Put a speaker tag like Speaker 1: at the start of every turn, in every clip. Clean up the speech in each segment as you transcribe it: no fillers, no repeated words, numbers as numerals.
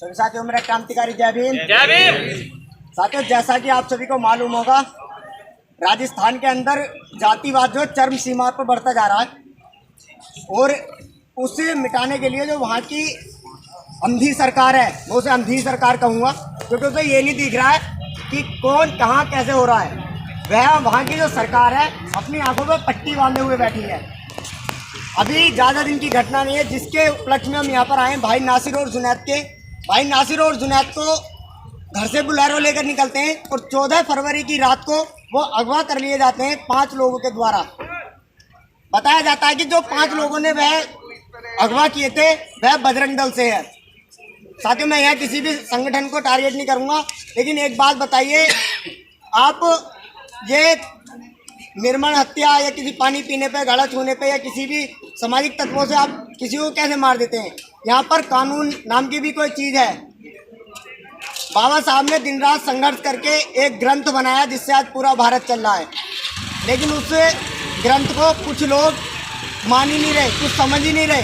Speaker 1: सभी साथियों, मेरा क्रांतिकारी जय भीम।
Speaker 2: जय भीम।
Speaker 1: साथियों, जैसा कि आप सभी को मालूम होगा, राजस्थान के अंदर जातिवाद जो चरम सीमा पर बढ़ता जा रहा है और उसे मिटाने के लिए जो वहाँ की अंधी सरकार है, वो उसे अंधी सरकार कहूँगा, क्योंकि उसे ये नहीं दिख रहा है कि कौन कहाँ कैसे हो रहा है। वह वहाँ की जो सरकार है अपनी आंखों पर पट्टी बांधे हुए बैठी है। अभी ज़्यादा दिन की घटना नहीं है जिसके उपलक्ष्य में हम यहाँ पर आए। भाई नासिर और जुनैद को घर से बुलेरो लेकर निकलते हैं और 14 फरवरी की रात को वो अगवा कर लिए जाते हैं 5 लोगों के द्वारा। बताया जाता है कि जो 5 लोगों ने वह अगवा किए थे वह बजरंग दल से है। साथियों, मैं यहाँ किसी भी संगठन को टारगेट नहीं करूँगा, लेकिन एक बात बताइए, आप ये निर्मम हत्या या किसी पानी पीने पे, गला छूने पे या किसी भी सामाजिक तत्वों से आप किसी को कैसे मार देते हैं? यहाँ पर कानून नाम की भी कोई चीज़ है। बाबा साहब ने दिन रात संघर्ष करके एक ग्रंथ बनाया जिससे आज पूरा भारत चल रहा है, लेकिन उस ग्रंथ को कुछ लोग मान ही नहीं रहे, कुछ समझ ही नहीं रहे।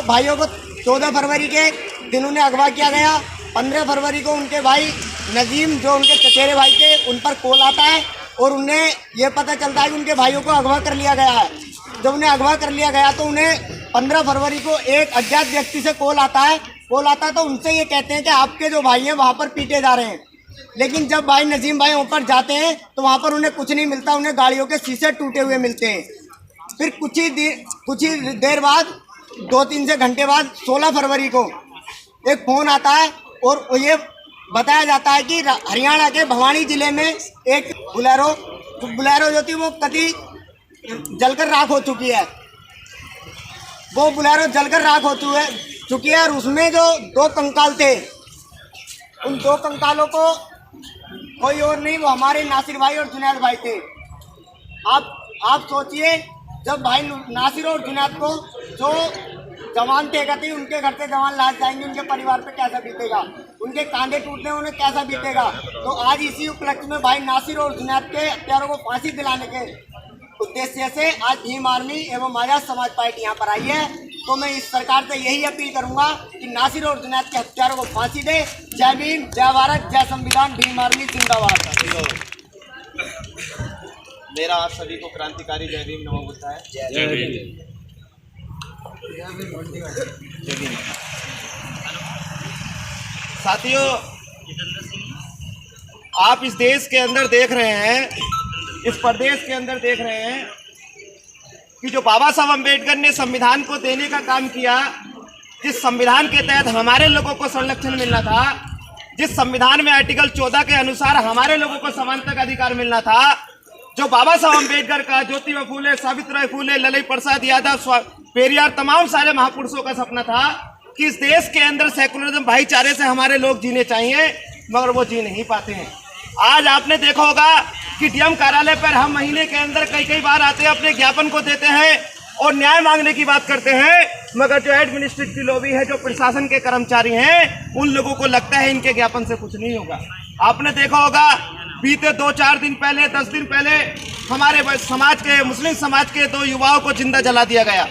Speaker 1: भाइयों को 14 फरवरी के दिन उन्हें अगवा किया गया। 15 फरवरी को उनके भाई नजीम, जो उनके चचेरे भाई थे, उन पर कॉल आता है और उन्हें यह पता चलता है कि उनके भाइयों को अगवा कर लिया गया है। जब उन्हें अगवा कर लिया गया तो उन्हें 15 फरवरी को एक अज्ञात व्यक्ति से कॉल आता है तो उनसे ये कहते हैं कि आपके जो भाई हैं वहाँ पर पीटे जा रहे हैं। लेकिन जब भाई नजीम भाई ऊपर जाते हैं तो वहाँ पर उन्हें कुछ नहीं मिलता, उन्हें गाड़ियों के शीशे टूटे हुए मिलते हैं। फिर कुछ ही देर बाद, 2-3 से घंटे बाद 16 फरवरी को एक फ़ोन आता है और ये बताया जाता है कि हरियाणा के भिवानी जिले में एक बुलेरो जो थी वो कभी जलकर राख हो चुकी है। वो बुलेरो जलकर राख हो चुकी है और उसमें जो 2 कंकाल थे, उन 2 कंकालों को कोई और नहीं, वो हमारे नासिर भाई और जुनैद भाई थे। आप सोचिए, जब भाई नासिर और जुनैद को जो जवान थे कहते उनके घर से जवान लाद जाएंगे, उनके परिवार पे कैसा बीतेगा, उनके कांधे टूटने उन्हें कैसा बीतेगा। तो आज इसी उपलक्ष्य में भाई नासिर और जुनैद के हत्यारों को फांसी दिलाने के उद्देश्य से आज भीम आर्मी एवं आजाद समाज पार्टी यहाँ पर आई है। तो मैं इस सरकार से यही अपील करूंगा कि नासिर और जुनैद के हत्यारों को फांसी दे। जय भीम, जय भारत, जय संविधान, भीम आर्मी जिंदाबाद।
Speaker 3: मेरा आप सभी को क्रांतिकारी जय भीम नमो बुद्धाय।
Speaker 2: जय भीम।
Speaker 3: साथियों, आप इस देश के अंदर देख रहे हैं, इस प्रदेश के अंदर देख रहे हैं कि जो बाबा साहब अम्बेडकर ने संविधान को देने का काम किया, जिस संविधान के तहत हमारे लोगों को संरक्षण मिलना था, जिस संविधान में आर्टिकल 14 के अनुसार हमारे लोगों को समानता का अधिकार मिलना था, जो बाबा साहब अम्बेडकर का, ज्योतिबा फूले, सावित्रीबाई फूले, ललाई प्रसाद यादव, पेरियार, तमाम सारे महापुरुषों का सपना था कि इस देश के अंदर सेकुलरिज्म, भाईचारे से हमारे लोग जीने चाहिए, मगर वो जी नहीं पाते हैं। आज आपने देखा होगा कि डीएम कार्यालय पर हम महीने के अंदर कई बार आते हैं, अपने ज्ञापन को देते हैं और न्याय मांगने की बात करते हैं, मगर जो एडमिनिस्ट्रेटिव लॉबी है, जो प्रशासन के कर्मचारी हैं, उन लोगों को लगता है इनके ज्ञापन से कुछ नहीं होगा। आपने देखा होगा बीते 2-4 दिन पहले, 10 दिन पहले हमारे समाज के, मुस्लिम समाज के 2 युवाओं को जिंदा जला दिया गया।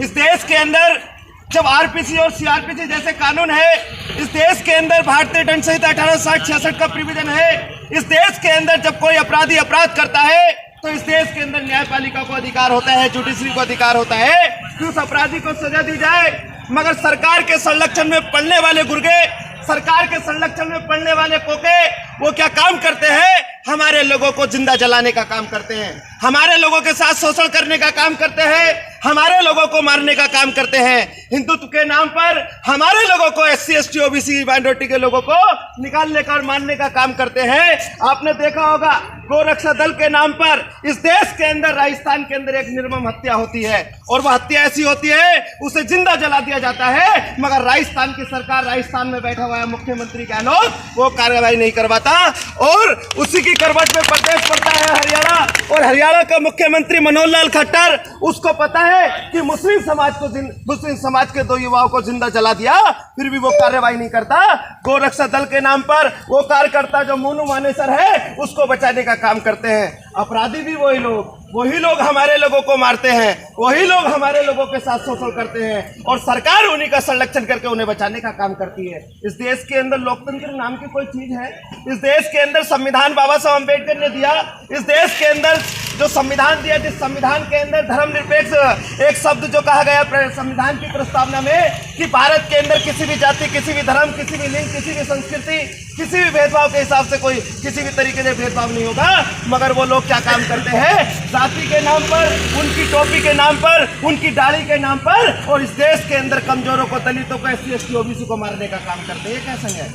Speaker 3: इस देश के अंदर जब आरपीसी और सीआरपीसी जैसे कानून है, इस देश के अंदर भारतीय दंड संहिता 1860-66 का प्रोविजन है, इस देश के अंदर जब कोई अपराधी अपराध करता है तो इस देश के अंदर न्यायपालिका को अधिकार होता है, जुडिशरी को अधिकार होता है कि उस अपराधी को सजा दी जाए। मगर सरकार के संरक्षण में पड़ने वाले गुर्गे, सरकार के संरक्षण में पड़ने वाले कोके, वो क्या काम करते हैं? हमारे लोगों को जिंदा जलाने का काम करते हैं, हमारे लोगों के साथ शोषण करने का काम करते हैं, हमारे लोगों को मारने का काम करते हैं। हिंदुत्व के नाम पर हमारे लोगों को, SC ST OBC माइनॉरिटी के लोगों को निकालने का और मारने का काम करते हैं। आपने देखा होगा गोरक्षा दल के नाम पर इस देश के अंदर, राजस्थान के अंदर एक निर्मम हत्या होती है और वह हत्या ऐसी होती है उसे जिंदा जला दिया जाता है, मगर राजस्थान की सरकार, राजस्थान में बैठा हुआ है मुख्यमंत्री गहलोत, वो कार्रवाई नहीं करवाता और उसी की करवट में प्रदेश पड़ता है हरियाणा। और हरियाणा का मुख्यमंत्री मनोहर लाल खट्टर, उसको पता है कि मुस्लिम समाज के 2 युवाओं को जिंदा जला दिया, फिर भी वो कार्रवाई नहीं करता। गोरक्षा दल के नाम पर वो कार्यकर्ता जो मोनू मानेसर है, उसको बचाने का काम करते हैं। अपराधी भी वही लोग हमारे लोगों को मारते हैं, वही लोग हमारे लोगों के साथ शोषण करते हैं और सरकार उन्हीं का संरक्षण करके उन्हें बचाने का काम करती है। इस देश के अंदर लोकतंत्र नाम की कोई चीज है? इस देश के अंदर संविधान बाबा साहब अम्बेडकर ने दिया। इस देश के अंदर जो संविधान दिया, जिस संविधान के अंदर धर्मनिरपेक्ष एक शब्द जो कहा गया संविधान की प्रस्तावना में कि भारत के अंदर किसी भी जाति, किसी भी धर्म, किसी भी लिंग, किसी भी संस्कृति, किसी भी भेदभाव के हिसाब से कोई किसी भी तरीके से भेदभाव नहीं होगा। मगर वो लोग क्या काम करते हैं? जाति के नाम पर, उनकी टोपी के नाम पर, उनकी दाढ़ी के नाम पर और इस देश के अंदर कमजोरों को, दलितों को, SC ST OBC को मारने का काम करते हैं। ये कैसे है?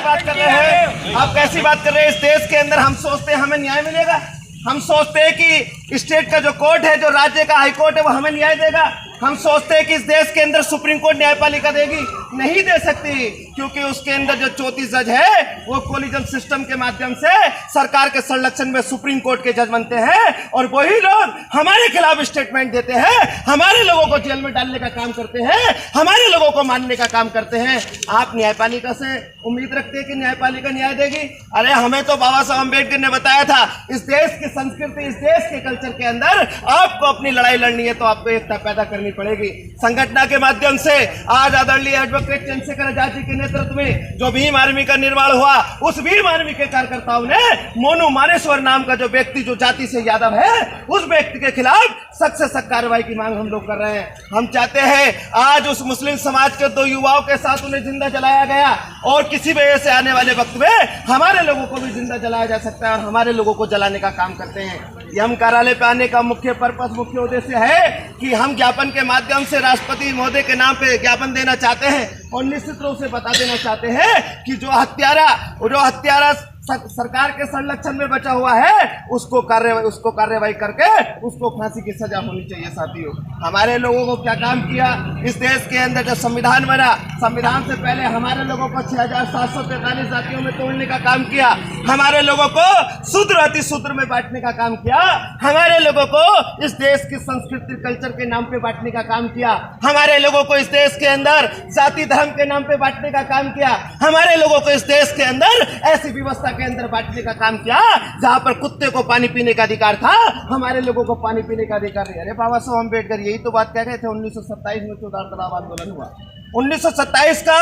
Speaker 3: बात कर रहे हैं आप, कैसी बात कर रहे हैं? इस देश के अंदर हम सोचते हैं हमें न्याय मिलेगा, हम सोचते हैं कि स्टेट का जो कोर्ट है, जो राज्य का हाई कोर्ट है, वो हमें न्याय देगा। हम सोचते हैं कि इस देश के अंदर सुप्रीम कोर्ट न्यायपालिका देगी, नहीं दे सकती, क्योंकि उसके अंदर जो 34 जज है वो कोलिजन सिस्टम के माध्यम से सरकार के संरक्षण में सुप्रीम कोर्ट के जज बनते हैं और वही लोग हमारे खिलाफ स्टेटमेंट देते हैं, हमारे लोगों को जेल में डालने का काम करते हैं, हमारे लोगों को मारने का काम करते हैं। आप न्यायपालिका से उम्मीद रखते हैं कि न्यायपालिका न्याय देगी? अरे हमें तो बाबा साहब अम्बेडकर ने बताया था, इस देश की संस्कृति, इस देश के कल्चर के अंदर आपको अपनी लड़ाई लड़नी है तो आपको एकता पैदा करनी पड़ेगी। संगठन के माध्यम से आज आदरणीय एडवोकेट चंद्रशेखर आजाद जी के नेतृत्व में जो भीम आर्मी का निर्माण हुआ, उस भीम आर्मी के कार्यकर्ताओं ने मोनू मानेश्वर नाम का जो व्यक्ति, जो जाति से यादव है, उस व्यक्ति के खिलाफ सख्त से सख्त कार्रवाई की मांग हम लोग कर रहे हैं। हम चाहते हैं आज उस मुस्लिम समाज के 2 युवाओं के साथ उन्हें जिंदा जलाया गया और किसी वजह से आने वाले वक्त में हमारे लोगों को भी जिंदा जलाया जा सकता है और हमारे लोगों को जलाने का काम करते हैं। हम कार्यालय पे आने का मुख्य पर्पस, मुख्य उद्देश्य है कि हम ज्ञापन के माध्यम से राष्ट्रपति महोदय के नाम पे ज्ञापन देना चाहते हैं और निश्चित रूप से बता देना चाहते हैं कि जो हत्यारा सरकार के संरक्षण में बचा हुआ है उसको कार्रवाई करके उसको फांसी की सजा होनी चाहिए। साथियों, हमारे लोगों को क्या काम किया इस देश के अंदर? जब संविधान बना, संविधान से पहले हमारे लोगों को 6743 जातियों में तोड़ने का काम किया, हमारे लोगों को शूद्र अति शूद्र में बांटने का काम किया, हमारे लोगों को इस देश की संस्कृति कल्चर के नाम पे बांटने का काम किया, हमारे लोगों को इस देश के अंदर जाति धर्म के नाम पे बांटने का काम किया, हमारे लोगों को इस देश के अंदर ऐसी व्यवस्था के अंदर बांटने का काम किया जहां पर कुत्ते को पानी पीने का अधिकार था, हमारे लोगों को पानी पीने का अधिकार नहीं। अरे बाबा साहब अम्बेडकर यही तो बात कह रहे थे। 1927 में चौधार तलाव आंदोलन हुआ। 1927 का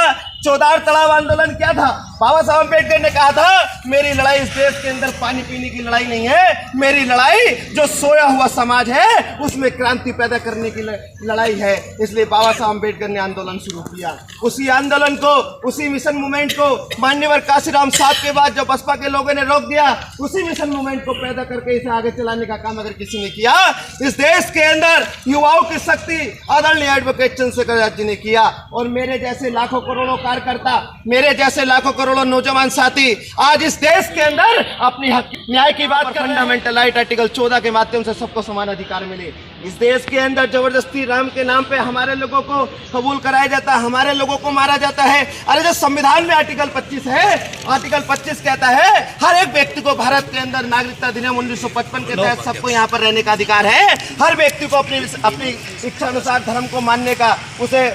Speaker 3: चौधार तलाव आंदोलन क्या था? बाबा साहब अम्बेडकर ने कहा था मेरी लड़ाई इस देश के अंदर पानी पीने की लड़ाई नहीं है, मेरी लड़ाई जो सोया हुआ समाज है उसमें क्रांति पैदा करने की लड़ाई है। इसलिए बाबा साहब अम्बेडकर ने आंदोलन शुरू किया। उसी आंदोलन को, उसी मिशन मूवमेंट को माननीय काशीराम साहब के बाद जो बसपा के लोगों ने रोक दिया, उसी मिशन मूवमेंट को पैदा करके इसे आगे चलाने का काम अगर किसी ने किया, इस देश के अंदर युवाओं की शक्ति आदरणीय एडवोकेट चंद्रशेखर आजाद जी ने किया। और मेरे जैसे लाखों करोड़ों कार्यकर्ता, मेरे जैसे लाखों करोड़ों नौजवान साथी आज इस देश के अंदर अपनी हक न्याय की बात कर, फंडामेंटल राइट आर्टिकल 14 के माध्यम से सबको समान अधिकार मिले। इस देश के अंदर जबरदस्ती राम के नाम पे हमारे लोगों को कबूल कराया जाता है, हमारे लोगों को मारा जाता है। अरे जो संविधान में आर्टिकल 25 है, आर्टिकल 25 कहता है हर एक व्यक्ति को भारत के अंदर नागरिकता अधिनियम 1955 के तहत सबको यहाँ पर रहने का अधिकार है। हर व्यक्ति को अपनी इच्छा अनुसार धर्म को मानने का, उसे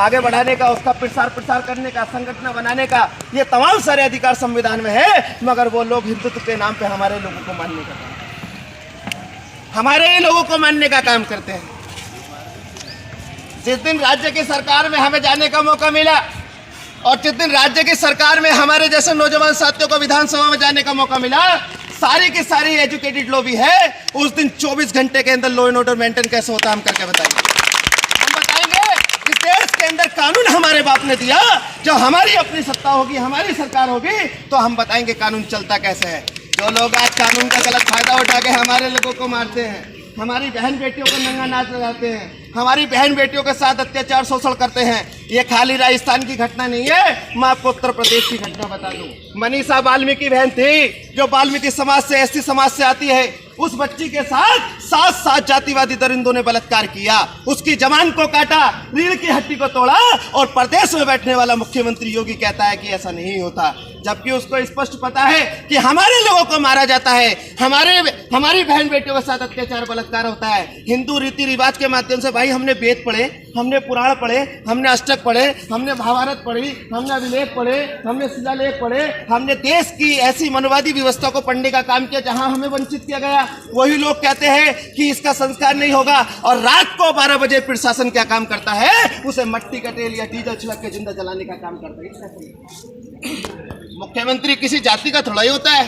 Speaker 3: आगे बढ़ाने का, उसका प्रसार करने का, संगठन बनाने का, ये तमाम सारे अधिकार संविधान में है। मगर वो लोग हिंदुत्व के नाम पे हमारे लोगों को मानने का काम करते हैं। जिस दिन राज्य की सरकार में हमें जाने का मौका मिला और जिस दिन राज्य की सरकार में हमारे जैसे नौजवान साथियों को विधानसभा में जाने का मौका मिला, सारी की सारी एजुकेटेड लोग भी है, उस दिन 24 घंटे के अंदर लॉ एंड ऑर्डर मेंटेन कैसे होता है हम करके बताएंगे। हम बताएंगे इस देश के अंदर कानून हमारे बाप ने दिया, जब हमारी अपनी सत्ता होगी, हमारी सरकार होगी, तो हम बताएंगे कानून चलता कैसे है। जो लोग आज कानून का गलत फायदा उठा के हमारे लोगों को मारते हैं, हमारी बहन बेटियों को नंगा नाच लगाते हैं, हमारी बहन बेटियों के साथ अत्याचार शोषण करते हैं, ये खाली राजस्थान की घटना नहीं है, मैं आपको उत्तर प्रदेश की घटना बता दूं। मनीषा वाल्मीकि बहन थी जो वाल्मीकि समाज से, SC समाज से आती है, उस बच्ची के साथ 7 जातिवादी दरिंदों ने बलात्कार किया, उसकी जवान को काटा, रीढ़ की हड्डी को तोड़ा, और प्रदेश में बैठने वाला मुख्यमंत्री योगी कहता है कि ऐसा नहीं होता, जबकि उसको स्पष्ट पता है कि हमारे लोगों को मारा जाता है, हमारी बहन बेटियों के साथ अत्याचार बलात्कार होता है। हिंदू रीति रिवाज के माध्यम से भाई हमने वेद पढ़े, हमने पुराण पढ़े, हमने अष्टक पढ़े, हमने महाभारत पढ़ी, हमने अभिलेख पढ़े, हमने शिलालेख पढ़े, हमने देश की ऐसी मनोवादी व्यवस्था को पढ़ने का काम किया जहां हमें वंचित किया गया। वही लोग कहते हैं कि इसका संस्कार नहीं होगा, और रात को 12 बजे प्रशासन क्या काम करता है, उसे मट्टी का तेल या डीजल छिड़क के जिंदा जलाने का काम करता है। मुख्यमंत्री किसी जाति का थोड़ा ही होता है,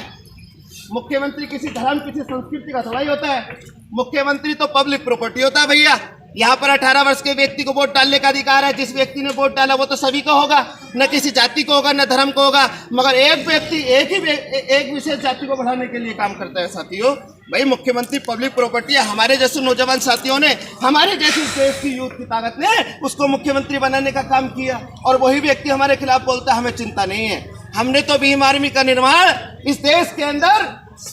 Speaker 3: मुख्यमंत्री किसी धर्म किसी संस्कृति का थोड़ा ही होता है। मुख्यमंत्री तो पब्लिक प्रॉपर्टी होता है भैया। यहाँ पर 18 वर्ष के व्यक्ति को वोट डालने का अधिकार है। जिस व्यक्ति ने वोट डाला वो तो सभी को होगा, न किसी जाति को होगा, न धर्म को होगा, मगर एक व्यक्ति एक विशेष जाति को बढ़ाने के लिए काम करता है। साथियों, भाई मुख्यमंत्री पब्लिक प्रॉपर्टी है। हमारे जैसे नौजवान साथियों ने, हमारे जैसी देश की यूथ की ताकत ने उसको मुख्यमंत्री बनाने का काम किया, और वही व्यक्ति हमारे खिलाफ बोलता है हमें चिंता नहीं है। हमने तो भीम आर्मी का निर्माण इस देश के अंदर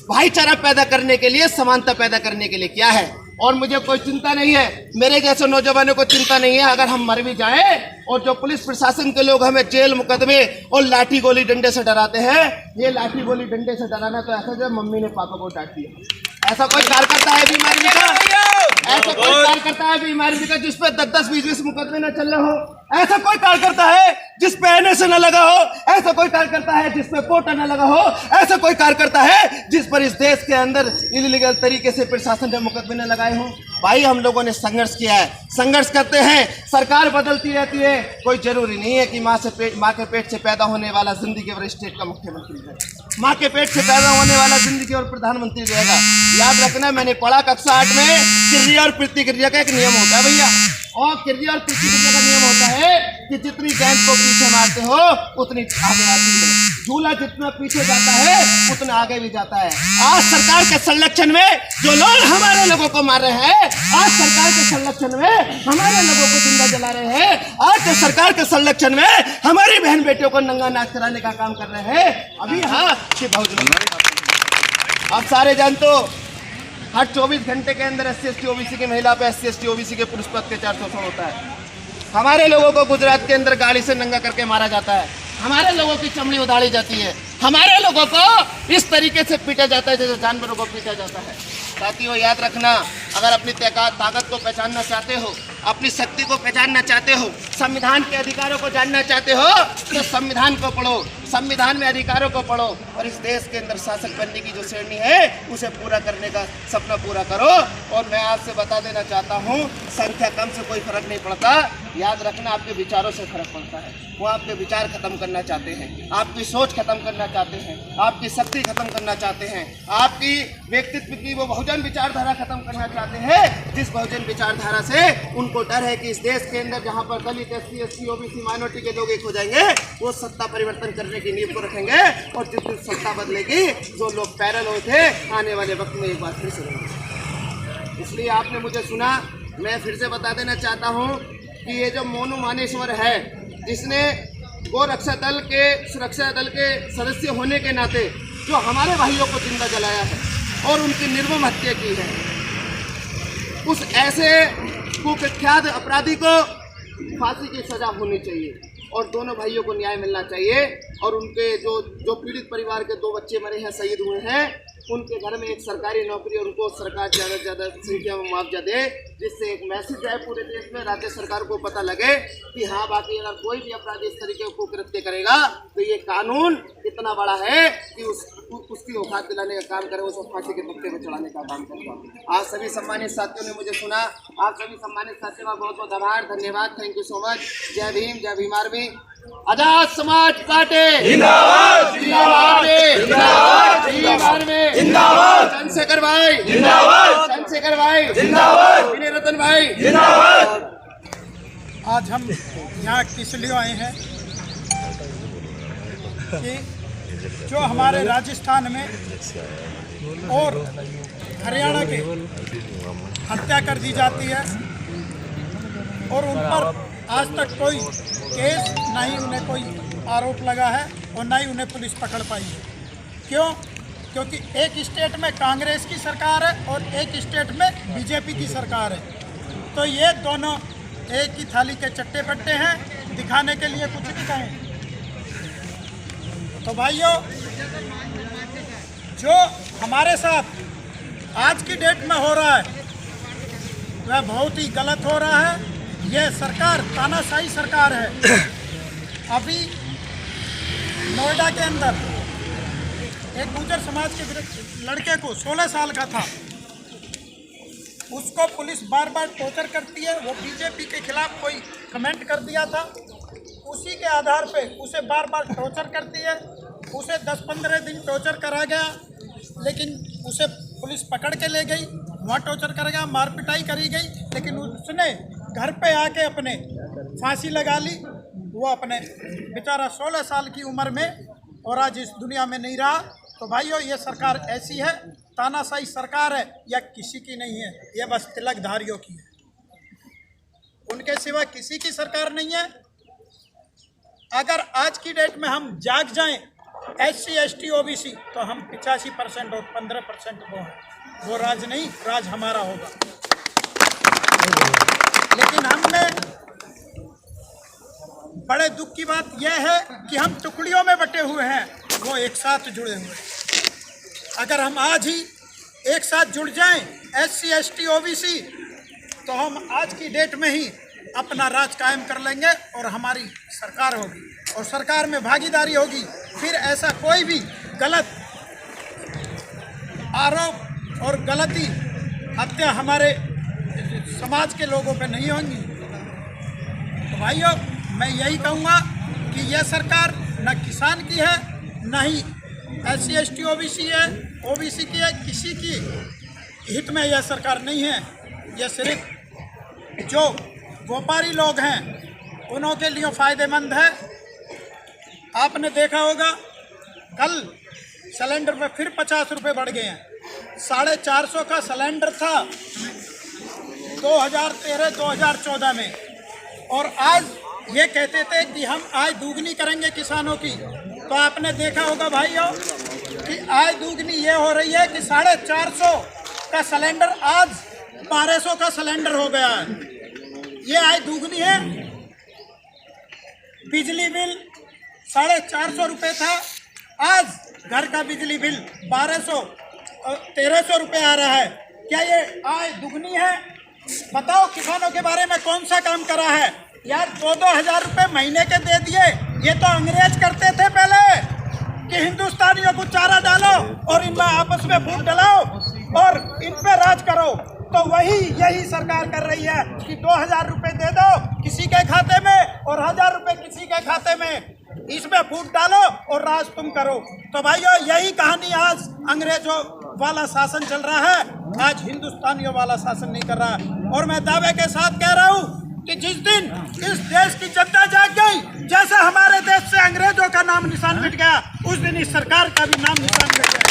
Speaker 3: भाईचारा पैदा करने के लिए, समानता पैदा करने के लिए किया है, और मुझे कोई चिंता नहीं है, मेरे जैसे नौजवानों को चिंता नहीं है अगर हम मर भी जाएं। और जो पुलिस प्रशासन के लोग हमें जेल मुकदमे और लाठी गोली डंडे से डराते हैं, ये लाठी गोली डंडे से डराना तो ऐसा जब मम्मी ने पापा को डांट दिया। ऐसा कोई कार्यकर्ता है भीम आर्मी का, ऐसा कोई कार्यकर्ता है भीम आर्मी का जिस पे 10-10, 20-20 मुकदमे न चल रहे हो? ऐसा कोई कार्यकर्ता है जिस पे NSA न लगा हो? ऐसा कोई कार्यकर्ता है जिस पे कोटा न लगा हो? ऐसा कोई कार्यकर्ता है जिस पर इस देश के अंदर इलीगल तरीके से प्रशासन ने मुकदमे न लगाए हो? भाई हम लोगों ने संघर्ष किया है, संघर्ष करते हैं, सरकार बदलती रहती है, कोई जरूरी नहीं है कि माँ के पेट से पैदा होने वाला जिंदगी और स्टेट का मुख्यमंत्री है, माँ के पेट से पैदा होने वाला जिंदगी और प्रधानमंत्री रहेगा। याद रखना, मैंने पढ़ा कक्षा 8 में, क्रिया और प्रतिक्रिया का एक नियम होता है भैया, और क्रिया और प्रतिक्रिया का नियम होता है कि जितनी गेंद को पीछे मारते हो उतनी आगे आती है, झूला जितना पीछे जाता है उतना आगे भी जाता है। आज सरकार के संरक्षण में जो लोग हमारे लोगों को मार रहे हैं, आज सरकार के संरक्षण में हमारे लोगों को जिंदा जला रहे हैं, आज के सरकार के संरक्षण में हमारी बहन बेटियों को नंगा नाच कराने का काम कर रहे हैं। अभी हाँ कि आप सारे जानते हो, हर 24 घंटे के अंदर SC/ST OBC की महिला पे, SC/ST OBC के पुरुष पर अत्याचार शोषण होता है। हमारे लोगों को गुजरात के अंदर गाड़ी से नंगा करके मारा जाता है, हमारे लोगों की चमड़ी उधाड़ी जाती है, हमारे लोगों को इस तरीके से पीटा जाता है जैसे जानवरों को पीटा जाता है। साथियों, याद रखना, अगर अपनी ताकत को पहचानना चाहते हो, अपनी शक्ति को पहचानना चाहते हो, संविधान के अधिकारों को जानना चाहते हो, तो संविधान को पढ़ो, संविधान में अधिकारों को पढ़ो, और इस देश के अंदर शासक बनने की जो श्रेणी है उसे पूरा करने का सपना पूरा करो। और मैं आपसे बता देना चाहता हूँ, संख्या कम से कोई फर्क नहीं पड़ता, याद रखना आपके विचारों से फर्क पड़ता है। वो आपके विचार खत्म करना चाहते हैं, आपकी सोच खत्म करना चाहते हैं, आपकी शक्ति खत्म करना चाहते हैं, आपकी व्यक्तित्व की वो बहुजन विचारधारा खत्म करना चाहते हैं, जिस बहुजन विचारधारा से उनको डर है कि इस देश के अंदर जहाँ पर दलित, SC/ST OBC माइनॉरिटी के लोग एक हो जाएंगे, वो सत्ता परिवर्तन करने की नींव को रखेंगे, और जिस दिन सत्ता बदलेगी, जो लोग पैरल हुए थे आने वाले वक्त में एक बार फिर से रहेंगे। इसलिए आपने मुझे सुना, मैं फिर से बता देना चाहता हूँ कि ये जो मोनू मानेश्वर है, जिसने गो रक्षा दल के सुरक्षा दल के सदस्य होने के नाते जो हमारे भाइयों को जिंदा जलाया है और उनकी निर्मम हत्या की है, उस ऐसे कुख्यात अपराधी को फांसी की सजा होनी चाहिए, और दोनों भाइयों को न्याय मिलना चाहिए। और उनके जो पीड़ित परिवार के 2 बच्चे मरे हैं, शहीद हुए हैं, उनके घर में एक सरकारी नौकरी, उनको सरकार ज़्यादा से ज़्यादा संख्या में मुआवजा दे, जिससे एक मैसेज जाए पूरे देश में, राज्य सरकार को पता लगे कि हाँ, बाकी अगर कोई भी अपराधी इस तरीके को कृत्य करेगा तो ये कानून इतना बड़ा है कि उसकी औकात दिलाने का काम करे, उसको फांसी के तख्ते में चढ़ाने का काम करता। आज सभी सम्मानित साथियों ने मुझे सुना, आप सभी सम्मानित साथियों का बहुत बहुत आभार, धन्यवाद, थैंक यू सो मच। जय भीम, जय भीम आर्मी, आजाद समाज पार्टी जिंदाबाद, जिंदाबाद, चंद्रशेखर भाई जिंदाबाद, चंद्रशेखर भाई जिंदाबाद, विनय रतन भाई जिंदाबाद।
Speaker 2: आज हम यहाँ किस लिए आए हैं कि जो हमारे राजस्थान में और हरियाणा के हत्या कर दी जाती है, और उन पर आज तक कोई केस, ना ही उन्हें कोई आरोप लगा है, और ना ही उन्हें पुलिस पकड़ पाई है। क्यों? क्योंकि एक स्टेट में कांग्रेस की सरकार है और एक स्टेट में बीजेपी की सरकार है, तो ये दोनों एक ही थाली के चट्टे पट्टे हैं, दिखाने के लिए कुछ भी कहें। तो भाइयों, जो हमारे साथ आज की डेट में हो रहा है वह बहुत ही गलत हो रहा है। यह सरकार तानाशाही सरकार है। अभी नोएडा के अंदर एक गुर्जर समाज के लड़के को 16 साल का था, उसको पुलिस बार बार टॉर्चर करती है। वो बीजेपी के खिलाफ कोई कमेंट कर दिया था, उसी के आधार पे उसे बार बार टॉर्चर करती है। उसे 10-15 दिन टॉर्चर करा गया, लेकिन उसे पुलिस पकड़ के ले गई, वहाँ टॉर्चर करा गया, मार पिटाई करी गई, लेकिन उसने घर पे आके अपने फांसी लगा ली। वो अपने बेचारा 16 साल की उम्र में और आज इस दुनिया में नहीं रहा। तो भाइयों, ये सरकार ऐसी है, तानाशाही सरकार है, या किसी की नहीं है, ये बस तिलकधारियों की है, उनके सिवा किसी की सरकार नहीं है। अगर आज की डेट में हम जाग जाएं SC ST OBC, तो हम 85% और 15% वो राज नहीं, राज हमारा होगा। लेकिन हम में बड़े दुख की बात यह है कि हम टुकड़ियों में बटे हुए हैं, वो एक साथ जुड़े हुए हैं। अगर हम आज ही एक साथ जुड़ जाएं SC ST OBC, तो हम आज की डेट में ही अपना राज कायम कर लेंगे और हमारी सरकार होगी और सरकार में भागीदारी होगी। फिर ऐसा कोई भी गलत आरोप और गलती हत्या हमारे समाज के लोगों पे नहीं होंगी। तो भाइयों, मैं यही कहूँगा कि यह सरकार न किसान की है, न ही SC ST OBC है, OBC की है, किसी की हित में यह सरकार नहीं है। यह सिर्फ जो व्यापारी लोग हैं उन्हों के लिए फ़ायदेमंद है। आपने देखा होगा कल सिलेंडर पे फिर 50 रुपये बढ़ गए हैं। 450 का सिलेंडर था 2013-2014 में, और आज ये कहते थे कि हम आय दुगनी करेंगे किसानों की। तो आपने देखा होगा भाइयों कि आय दुगनी ये हो रही है कि 450 का सिलेंडर आज 1200 का सिलेंडर हो गया है। ये आय दुगनी है। बिजली बिल 450 रुपये था, आज घर का बिजली बिल 1300 रुपये आ रहा है। क्या ये आय दुगनी है? बताओ, किसानों के बारे में कौन सा काम करा है यार? 2-2 हज़ार रुपये महीने के दे दिए। ये तो अंग्रेज करते थे पहले कि हिंदुस्तानियों को चारा डालो और इनमें आपस में फूट डलाओ और इन पे राज करो। तो यही सरकार कर रही है कि 2000 रुपये दे दो किसी के खाते में और 1000 रुपये किसी के खाते में, इसमें फूट डालो और राज तुम करो। तो भाइयों, यही कहानी आज अंग्रेजों वाला शासन चल रहा है, आज हिंदुस्तानियों वाला शासन नहीं कर रहा है। और मैं दावे के साथ कह रहा हूँ कि जिस दिन इस देश की जनता जाग गई, जैसे हमारे देश से अंग्रेजों का नाम निशान मिट गया, उस दिन इस सरकार का भी नाम निशान मिट गया।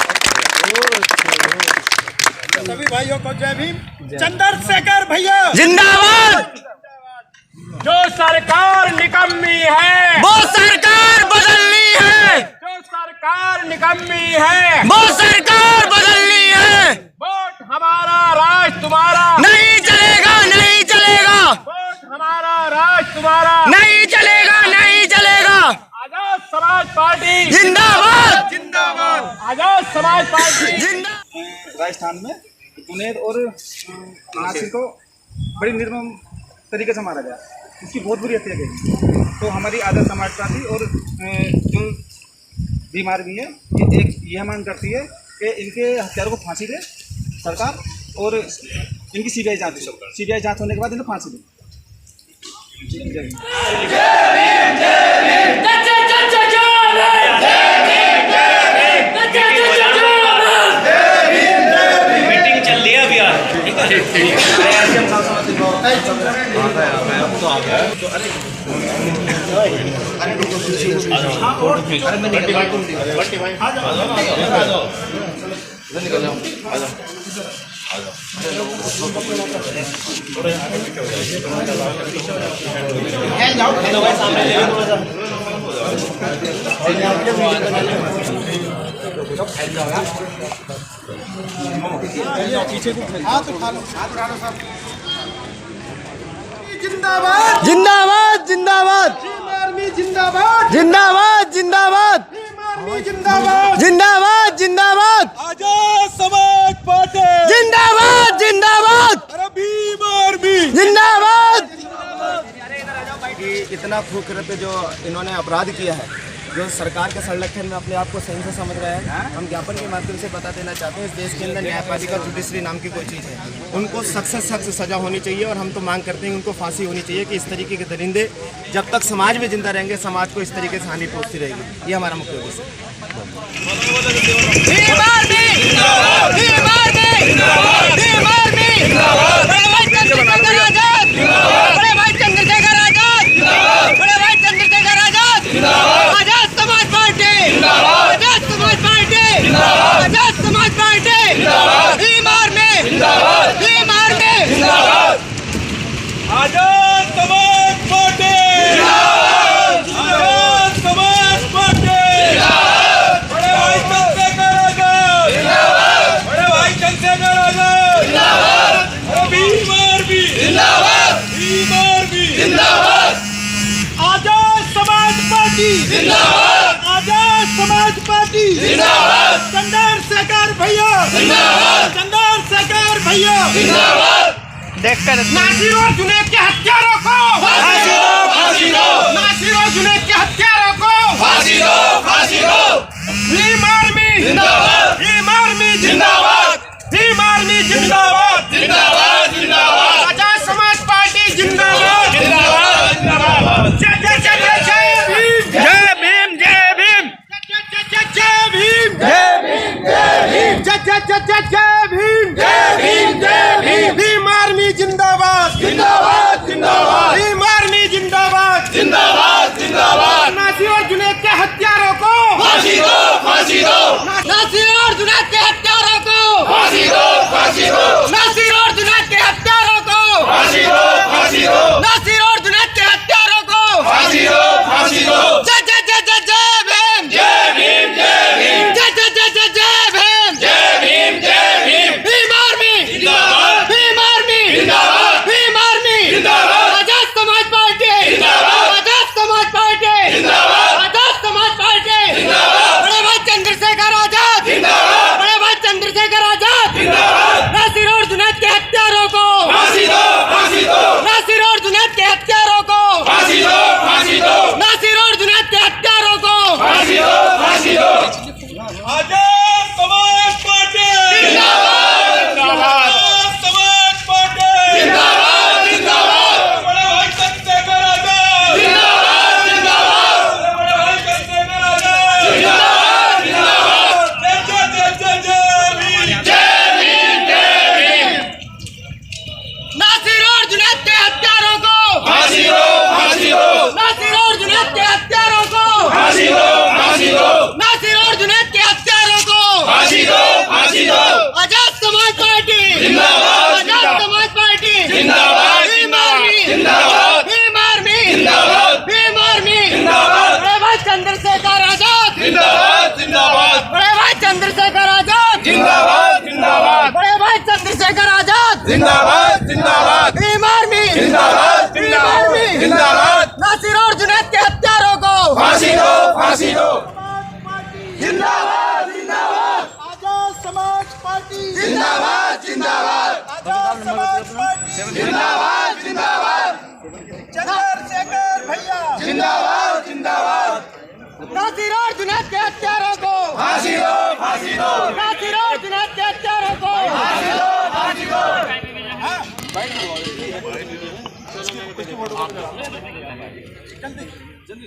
Speaker 2: सभी भाइयों को जय भीम। चंद्रशेखर भैया
Speaker 4: जिंदाबाद।
Speaker 5: जो सरकार निकम्मी है
Speaker 4: वो सरकार बदलनी है,
Speaker 5: जो सरकार निकम्मी है
Speaker 4: वो सरकार बदलनी है।
Speaker 5: वोट हमारा, राज तुम्हारा,
Speaker 4: नहीं चलेगा, नहीं चलेगा,
Speaker 5: वोट हमारा, राज तुम्हारा,
Speaker 4: नहीं चलेगा, नहीं चलेगा।
Speaker 5: आजाद समाज पार्टी
Speaker 4: जिंदाबाद,
Speaker 3: जिंदाबाद।
Speaker 5: आजाद समाज पार्टी
Speaker 4: जिंदाबाद।
Speaker 6: राजस्थान में जुनैद और नासिर को बड़ी निर्मम तरीके से मारा गया, इसकी बहुत बुरी हत्या गई। तो हमारी आजाद समाज पार्टी और जो बीमार भी है, ये यह मांग करती है कि इनके हत्यारों को फांसी दे सरकार, और इनकी CBI जांच हो। CBI जांच होने के बाद इन्हें फांसी दे।
Speaker 7: मीटिंग चल रही है अभी यार।
Speaker 3: सामने
Speaker 2: हाथ उठा लो सब। जिंदाबाद
Speaker 1: जिंदाबाद जिंदाबाद
Speaker 2: भीम आर्मी जिंदाबाद
Speaker 1: जिंदाबाद जिंदाबाद
Speaker 2: भीम आर्मी जिंदाबाद
Speaker 1: जिंदाबाद जिंदाबाद
Speaker 2: आजाद समाज पार्टी
Speaker 1: जिंदाबाद जिंदाबाद
Speaker 2: अरे भीम आर्मी
Speaker 1: जिंदाबाद।
Speaker 3: कि इतना खूबसूरत जो इन्होंने अपराध किया है, जो सरकार के संरक्षण में अपने आप को सही से समझ रहे हैं, हम ज्ञापन के माध्यम से बता देना चाहते हैं इस देश के अंदर न्यायपालिका जुडिशरी नाम की कोई चीज़ है, उनको सख्त से सख्त सजा होनी चाहिए। और हम तो मांग करते हैं उनको फांसी होनी चाहिए कि इस तरीके के दरिंदे जब तक समाज में जिंदा रहेंगे समाज को इस तरीके से हानि पहुँचती रहेगी। ये हमारा मुख्य उद्देश्य है।
Speaker 4: Bhim Army Bhim Army Bhim army बड़े भाई चंद्रशेखर आजाद बड़े भाई चंद्रशेखर आजाद बड़े भाई चंद्रशेखर आजाद आजाद Samaj Party Azad Samaj Party Azad Samaj Party Bhim Army Bhim Army
Speaker 2: Azad Samaj Party Azad Samaj party बड़े भाई चंद्रशेखर आजाद बड़े भाई चंद्रशेखर आजाद अरे Bhim Army Bhim Army Azad Samaj Party Azad Samaj party Chandrashekhar भैया चंद्रशेखर भैया नासिर और जुनैद के हत्यारों को फांसी दो फांसी दो नासिर और जुनैद के हत्यारों को फांसी दो फांसी दो भीम आर्मी जिंदाबाद भीम आर्मी जिंदाबाद भीम आर्मी जिंदाबाद जिंदाबाद जिंदाबाद आजाद समाज पार्टी जिंदाबाद जिंदाबाद जिंदाबाद जय जय जय जय जय भीम जय भीम जय भीम जय भीम जय भीम जय भीम जय जय जय जय जय भीम जय भीम जय भीम भीम आर्मी जिंदाबाद जिंदाबाद जिंदाबाद भीम आर्मी जिंदाबाद जिंदाबाद जिंदाबाद नासिर और जुनैद के हत्यारों को फांसी दो फांसी दो
Speaker 4: नासिर और जुनैद के हत्यारों को
Speaker 2: फांसी दो फांसी दो
Speaker 4: नासिर और जुनैद के हत्यारों को
Speaker 2: फांसी दो फांसी दो
Speaker 4: नासिर और जुनैद के हत्यारों को
Speaker 2: फांसी दो फांसी दो
Speaker 4: जय जय जय जय जय भीम
Speaker 2: जय भीम जय भीम
Speaker 4: जय जय जय जय जय भीम
Speaker 2: जय भीम जय भीम
Speaker 4: भीम आर्मी
Speaker 2: जिंदाबाद
Speaker 4: भीम आर्मी
Speaker 2: जिंदाबाद
Speaker 4: भीम आर्मी
Speaker 2: जिंदाबाद
Speaker 4: आजाद समाज पार्टी
Speaker 2: जिंदाबाद
Speaker 4: आजाद समाज पार्टी
Speaker 2: जिंदाबाद
Speaker 4: आजाद समाज पार्टी
Speaker 2: जिंदाबाद
Speaker 4: बड़े भाई चंद्रशेखर आजाद
Speaker 2: जिंदाबाद
Speaker 4: बड़े भाई चंद्रशेखर आजाद
Speaker 2: जिंदाबाद
Speaker 4: नासिर और जुनैद के हत्यारों को
Speaker 2: फांसी दो फांसी दो
Speaker 4: नासिर और जुनैद के हत्यारों को
Speaker 2: फांसी दो फांसी दो
Speaker 4: नासिर और जुनैद के हत्यारों को
Speaker 2: फांसी दो फांसी दो आजाद समाज पार्टी जिंदाबाद आजाद समाज पार्टी जिंदाबाद जिंदाबाद बड़े भाई चंद्रशेखर आजाद जिंदाबाद जिंदाबाद बड़े भाई चंद्रशेखर आजाद जिंदाबाद जिंदाबाद जय जय जय जय भीम जय भीम
Speaker 4: नासिर और जुनैद के हत्यारों को
Speaker 2: फांसी दो फांसी दो
Speaker 4: नासिर और जुनैद के हत्यारों को
Speaker 2: फांसी दो फांसी दो
Speaker 4: नासिर और जुनैद के हत्यारों को
Speaker 2: फांसी दो फांसी दो
Speaker 4: आजाद समाज पार्टी
Speaker 2: जिंदाबाद
Speaker 4: आजाद समाज पार्टी
Speaker 2: जिंदाबाद
Speaker 4: भीम आर्मी
Speaker 2: जिंदाबाद
Speaker 4: भीम आर्मी
Speaker 2: जिंदाबाद
Speaker 4: भीम आर्मी
Speaker 2: जिंदाबाद
Speaker 4: बड़े भाई चंद्रशेखर आजाद
Speaker 2: जिंदाबाद जिंदाबाद
Speaker 4: बड़े भाई चंद्रशेखर आजाद
Speaker 2: जिंदाबाद जिंदाबाद
Speaker 4: बड़े भाई चंद्रशेखर आजाद
Speaker 2: जिंदाबाद जिंदाबाद
Speaker 4: भीम आर्मी
Speaker 2: जिंदाबाद
Speaker 4: भीम आर्मी
Speaker 2: जिंदाबाद
Speaker 4: नासिर और जुनैद के हत्यारों को
Speaker 2: फांसी दो फांसी दो
Speaker 3: जिंदाबाद जिंदाबाद
Speaker 2: आजाद समाज पार्टी
Speaker 3: जिंदाबाद जिंदाबाद
Speaker 2: आजाद समाज पार्टी
Speaker 3: जिंदाबाद जिंदाबाद
Speaker 2: चंद्रशेखर भैया
Speaker 3: जिंदाबाद जिंदाबाद
Speaker 4: नासिर और जुनैद के हत्यारों को
Speaker 3: फांसी दो फांसी दो
Speaker 4: नासिर और जुनैद के हत्यारों को
Speaker 3: फांसी दो फांसी दो
Speaker 2: जल्दी